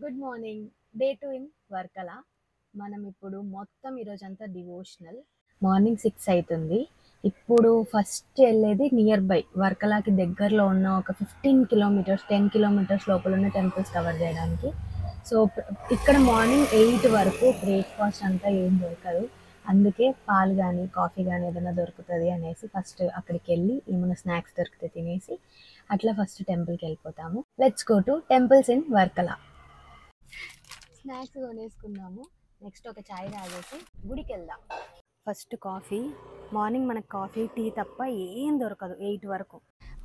Good morning. Day 2 in వర్కల. మనం ఇప్పుడు మొత్తం ఈరోజంతా డివోషనల్. మార్నింగ్ 6 అయితుంది. ఇప్పుడు ఫస్ట్ వెళ్ళేది నియర్ బై వర్కలాకి దగ్గరలో ఉన్న ఒక 15 కిలోమీటర్స్ 10 కిలోమీటర్స్ లోపల ఉన్న టెంపుల్స్ కవర్ చేయడానికి. సో ఇక్కడ మార్నింగ్ 8 వరకు బ్రేక్ఫాస్ట్ అంతా ఏం దొరకదు. అందుకే పాలు కానీ కాఫీ కానీ ఏదైనా దొరుకుతుంది అనేసి ఫస్ట్ అక్కడికి వెళ్ళి ఏమైనా స్నాక్స్ దొరికితే తినేసి అట్లా ఫస్ట్ టెంపుల్కి వెళ్ళిపోతాము. Let's go to temples in వర్కల. స్నాక్స్ కొనేసుకున్నాము. నెక్స్ట్ ఒక చాయ్ తాగేసి గుడికి వెళ్దాం. First coffee. మార్నింగ్ మనకు కాఫీ టీ తప్ప ఏం దొరకదు 8 వరకు.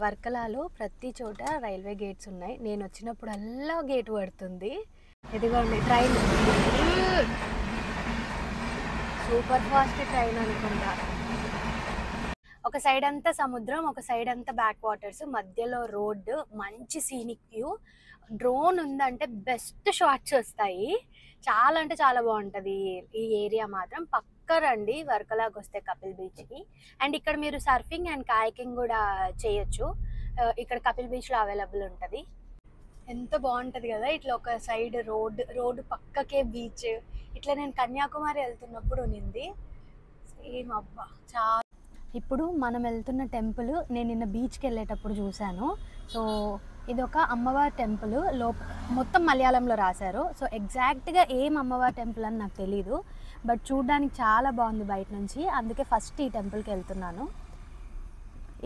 వర్కలాలో ప్రతి చోట రైల్వే గేట్స్ ఉన్నాయి. నేను వచ్చినప్పుడల్లా గేట్ పడుతుంది. ఇదిగోండి ట్రైన్. సూపర్ ఫాస్ట్ ట్రైన్ అనుకుంటా. ఒక సైడ్ అంతా సముద్రం, ఒక సైడ్ అంతా బ్యాక్ వాటర్స్, మధ్యలో రోడ్డు, మంచి సీనిక్ వ్యూ. డ్రోన్ ఉందంటే బెస్ట్ షాట్స్ వస్తాయి. చాలా అంటే చాలా బాగుంటుంది ఈ ఏరియా మాత్రం. పక్క రండి వర్కలాకి వస్తే కపిల్ బీచ్కి. అండ్ ఇక్కడ మీరు సర్ఫింగ్ అండ్ కాయకింగ్ కూడా చేయొచ్చు. ఇక్కడ కపిల్ బీచ్లో అవైలబుల్ ఉంటుంది. ఎంత బాగుంటుంది కదా, ఇట్లా ఒక సైడ్ రోడ్డు పక్కకే బీచ్. ఇట్లా నేను కన్యాకుమారి వెళ్తున్నప్పుడు ఉన్నింది సేమ్. అబ్బా చాలా. ఇప్పుడు మనం వెళ్తున్న టెంపుల్ నేను నిన్న బీచ్కి వెళ్ళేటప్పుడు చూశాను. సో ఇది ఒక అమ్మవారి టెంపుల్. మొత్తం మలయాళంలో రాశారు. సో ఎగ్జాక్ట్గా ఏం అమ్మవారి టెంపుల్ అని నాకు తెలీదు, బట్ చూడడానికి చాలా బాగుంది బయట నుంచి. అందుకే ఫస్ట్ ఈ టెంపుల్కి వెళ్తున్నాను.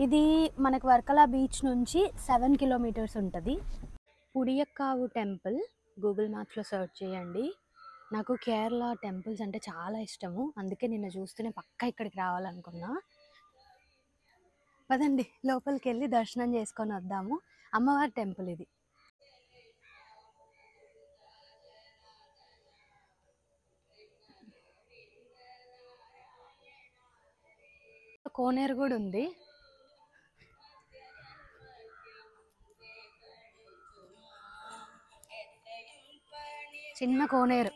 ఇది మనకు వర్కలా బీచ్ నుంచి 7 కిలోమీటర్స్ ఉంటుంది. పుడియక్కావు టెంపుల్ గూగుల్ మ్యాప్స్లో సెర్చ్ చేయండి. నాకు కేరళ టెంపుల్స్ అంటే చాలా ఇష్టము, అందుకే నిన్న చూస్తూనే పక్కా ఇక్కడికి రావాలనుకున్నా. పదండి లోపలికి వెళ్ళి దర్శనం చేసుకొని వద్దాము. అమ్మవారి టెంపుల్ ఇది. కోనేరు కూడా ఉంది. చిన్న కోనేరు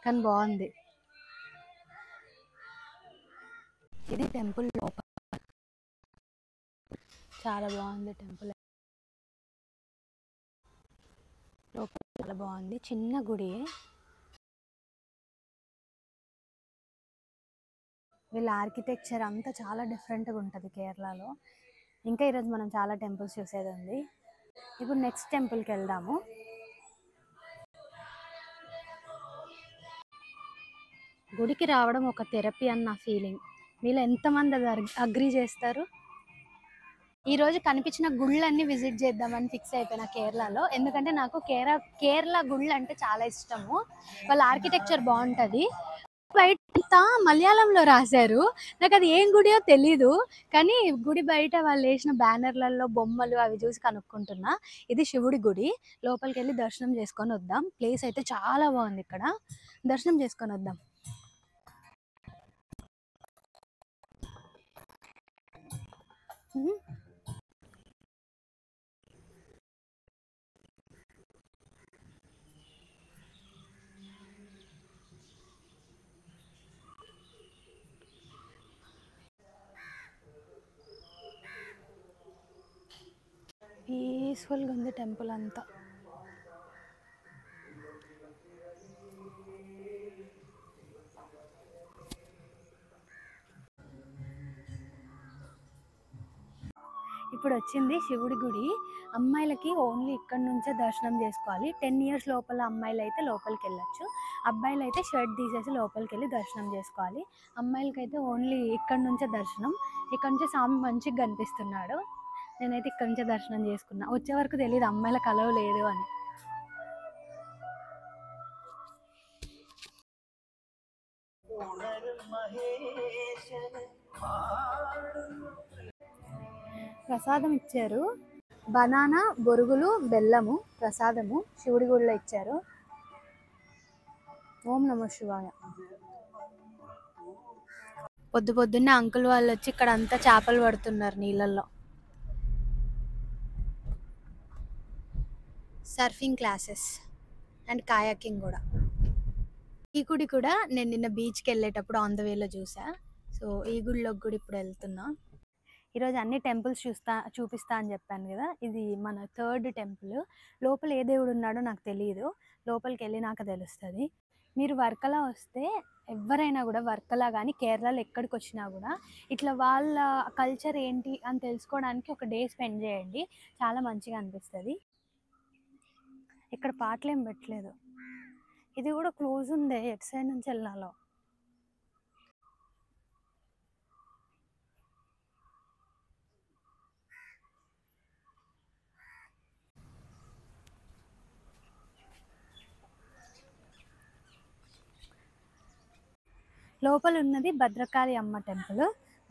కానీ బాగుంది. ఇది టెంపుల్ లోపల. చాలా బాగుంది టెంపుల్ లోపల. చాలా బాగుంది, చిన్న గుడి. వీళ్ళ ఆర్కిటెక్చర్ అంతా చాలా డిఫరెంట్గా ఉంటుంది కేరళలో. ఇంకా ఈరోజు మనం చాలా టెంపుల్స్ చూసేది ఉంది. ఇప్పుడు నెక్స్ట్ టెంపుల్కి వెళ్దాము. గుడికి రావడం ఒక థెరపీ అన్న ఫీలింగ్. వీళ్ళు ఎంతమంది అది అగ్రీ చేస్తారు? ఈరోజు కనిపించిన గుళ్ళన్నీ విజిట్ చేద్దామని ఫిక్స్ అయిపోయినా కేరళలో. ఎందుకంటే నాకు కేరళ గుళ్ళు అంటే చాలా ఇష్టము. వాళ్ళ ఆర్కిటెక్చర్ బాగుంటుంది. బయట మలయాళంలో రాశారు, నాకు అది ఏం గుడియో తెలీదు. కానీ గుడి బయట వాళ్ళు వేసిన బ్యానర్లలో బొమ్మలు అవి చూసి కనుక్కుంటున్నా. ఇది శివుడి గుడి. లోపలికి వెళ్ళి దర్శనం చేసుకొని వద్దాం. ప్లేస్ అయితే చాలా బాగుంది. ఇక్కడ దర్శనం చేసుకొని వద్దాం. పీస్ఫుల్గా ఉంది టెంపుల్ అంతా. ఇప్పుడు వచ్చింది శివుడి గుడి. అమ్మాయిలకి ఓన్లీ ఇక్కడ నుంచే దర్శనం చేసుకోవాలి. 10 ఇయర్స్ లోపల అమ్మాయిలు అయితే లోపలికి వెళ్ళొచ్చు. అబ్బాయిలు అయితే షర్ట్ తీసేసి లోపలికి వెళ్ళి దర్శనం చేసుకోవాలి. అమ్మాయిలకైతే ఓన్లీ ఇక్కడ నుంచే దర్శనం. ఇక్కడ నుంచే స్వామి మంచిగా కనిపిస్తున్నాడు. నేనైతే ఇక్కడ నుంచే దర్శనం చేసుకున్నా. వచ్చే వరకు తెలియదు అమ్మాయిలకు అలవ్ లేదు అని. ప్రసాదం ఇచ్చారు. బనానా, బొరుగులు, బెల్లము ప్రసాదము శివుడి గుడిలో ఇచ్చారు. ఓం నమః శివాయ. పొద్దున్నే అంకుల్ వాళ్ళు వచ్చి ఇక్కడ అంతా చేపలు పడుతున్నారు నీళ్ళల్లో. సర్ఫింగ్ క్లాసెస్ అండ్ కాయాకింగ్ కూడా. ఈ గుడి కూడా నేను నిన్న బీచ్కి వెళ్ళేటప్పుడు ఆన్ ద వేలో చూసా. సో ఈ గుడిలోకి కూడా ఇప్పుడు వెళ్తున్నా. ఈరోజు అన్ని టెంపుల్స్ చూపిస్తా అని చెప్పాను కదా, ఇది మన థర్డ్ టెంపుల్. లోపల ఏ దేవుడు ఉన్నాడో నాకు తెలియదు, లోపలికి వెళ్ళినాక తెలుస్తుంది. మీరు వర్కలా వస్తే ఎవరైనా కూడా, వర్కలా కానీ కేరళలో ఎక్కడికి వచ్చినా కూడా ఇట్లా వాళ్ళ కల్చర్ ఏంటి అని తెలుసుకోవడానికి ఒక డే స్పెండ్ చేయండి, చాలా మంచిగా అనిపిస్తుంది. ఇక్కడ పాటలు ఏం పెట్టలేదు, ఇది కూడా క్లోజ్ ఉంది, ఎటు సైడ్ నుంచి వెళ్ళాలో. లోపల ఉన్నది భద్రకాళి అమ్మ టెంపుల్.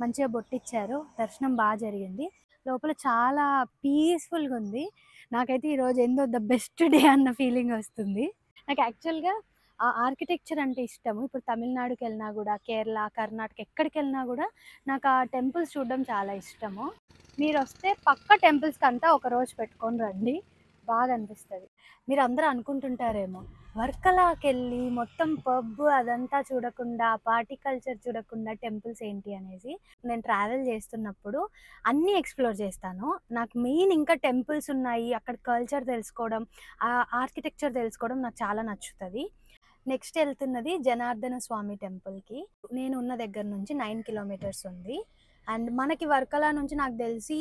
మంచిగా బొట్టిచ్చారు, దర్శనం బాగా జరిగింది. లోపల చాలా పీస్ఫుల్గా ఉంది. నాకైతే ఈరోజు ఏందో ద బెస్ట్ డే అన్న ఫీలింగ్ వస్తుంది. నాకు యాక్చువల్గా ఆ ఆర్కిటెక్చర్ అంటే ఇష్టము. ఇప్పుడు తమిళనాడుకి వెళ్ళినా కూడా, కేరళ, కర్ణాటక ఎక్కడికి వెళ్ళినా కూడా నాకు ఆ టెంపుల్స్ చూడడం చాలా ఇష్టము. మీరు వస్తే పక్క టెంపుల్స్కి అంతా ఒక రోజు పెట్టుకొని రండి, బాగా అనిపిస్తుంది. మీరు అందరూ అనుకుంటుంటారేమో, వర్కలాకి వెళ్ళి మొత్తం పబ్ అదంతా చూడకుండా, పార్టీ కల్చర్ చూడకుండా టెంపుల్స్ ఏంటి అనేసి. నేను ట్రావెల్ చేస్తున్నప్పుడు అన్నీ ఎక్స్ప్లోర్ చేస్తాను. నాకు మెయిన్ ఇంకా టెంపుల్స్ ఉన్నాయి, అక్కడ కల్చర్ తెలుసుకోవడం, ఆ ఆర్కిటెక్చర్ తెలుసుకోవడం నాకు చాలా నచ్చుతుంది. నెక్స్ట్ వెళ్తున్నది జనార్దన స్వామి టెంపుల్కి. నేను ఉన్న దగ్గర నుంచి 9 కిలోమీటర్స్ ఉంది. అండ్ మనకి వర్కలా నుంచి నాకు తెలిసి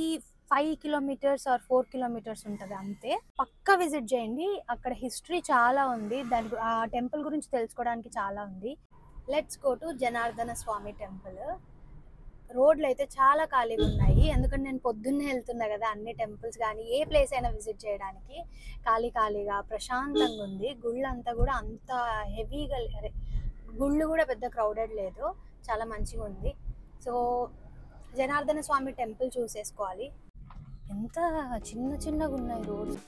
5 కిలోమీటర్స్ ఆర్ 4 కిలోమీటర్స్ ఉంటుంది అంతే. పక్కా విజిట్ చేయండి, అక్కడ హిస్టరీ చాలా ఉంది, ఆ టెంపుల్ గురించి తెలుసుకోవడానికి చాలా ఉంది. Let's go to Janardhana Swamy temple. రోడ్లు అయితే చాలా ఖాళీగా ఉన్నాయి, ఎందుకంటే నేను పొద్దున్నే వెళ్తున్నా కదా, అన్ని టెంపుల్స్ కానీ ఏ ప్లేస్ అయినా విజిట్ చేయడానికి ఖాళీగా ప్రశాంతంగా ఉంది. గుళ్ళు అంతా కూడా అంత హెవీగా, గుళ్ళు కూడా పెద్ద క్రౌడెడ్ లేదు, చాలా మంచిగా ఉంది. So Janardhana Swamy temple చూసేసుకోవాలి. ఎంత చిన్నగా ఉన్నాయి రోడ్స్.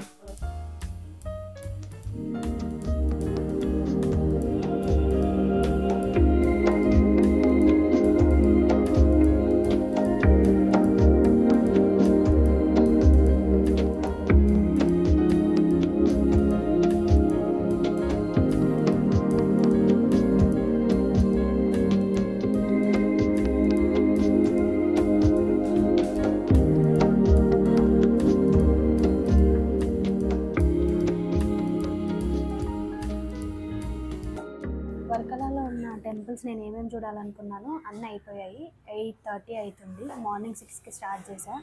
వర్కలాలో ఉన్న టెంపుల్స్ నేను ఏమేమి చూడాలనుకున్నానో అన్నీ అయిపోయాయి. 8:30 అవుతుంది, మార్నింగ్ 6కి స్టార్ట్ చేశా.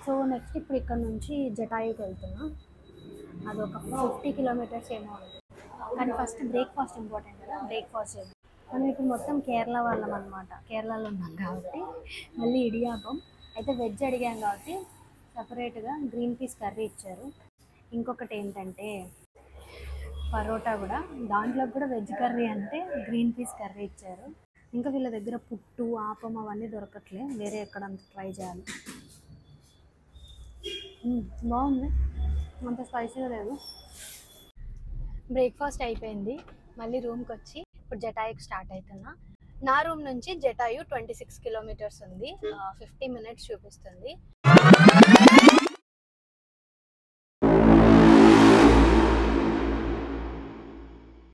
సో నెక్స్ట్ ఇప్పుడు ఇక్కడ నుంచి జటాయుకి వెళ్తున్నా. అదొక 50 కిలోమీటర్స్ ఏమో ఉంది. కానీ ఫస్ట్ బ్రేక్ఫాస్ట్ ఇంపార్టెంట్ కదా, బ్రేక్ఫాస్ట్ చేద్దాం. మనం ఇప్పుడు మొత్తం కేరళ వాళ్ళం అనమాట, కేరళలో ఉన్నాం కాబట్టి. మళ్ళీ ఇడియాపం అయితే వెజ్ అడిగాం కాబట్టి సపరేట్గా గ్రీన్ పీస్ కర్రీ ఇచ్చారు. ఇంకొకటి ఏంటంటే పరోటా కూడా, దాంట్లో కూడా వెజ్ కర్రీ అంటే గ్రీన్ పీస్ కర్రీ ఇచ్చారు. ఇంకా వీళ్ళ దగ్గర పుట్టు, ఆపం అవన్నీ దొరకట్లే, వేరే ఎక్కడంత ట్రై చేయాలి. బాగుంది, అంత స్పైసీగా లేదు. బ్రేక్ఫాస్ట్ అయిపోయింది, మళ్ళీ రూమ్కి వచ్చి ఇప్పుడు జటాయుకి స్టార్ట్ అవుతున్నా. నా రూమ్ నుంచి జటాయు 26 కిలోమీటర్స్ ఉంది, 50 మినిట్స్ చూపిస్తుంది.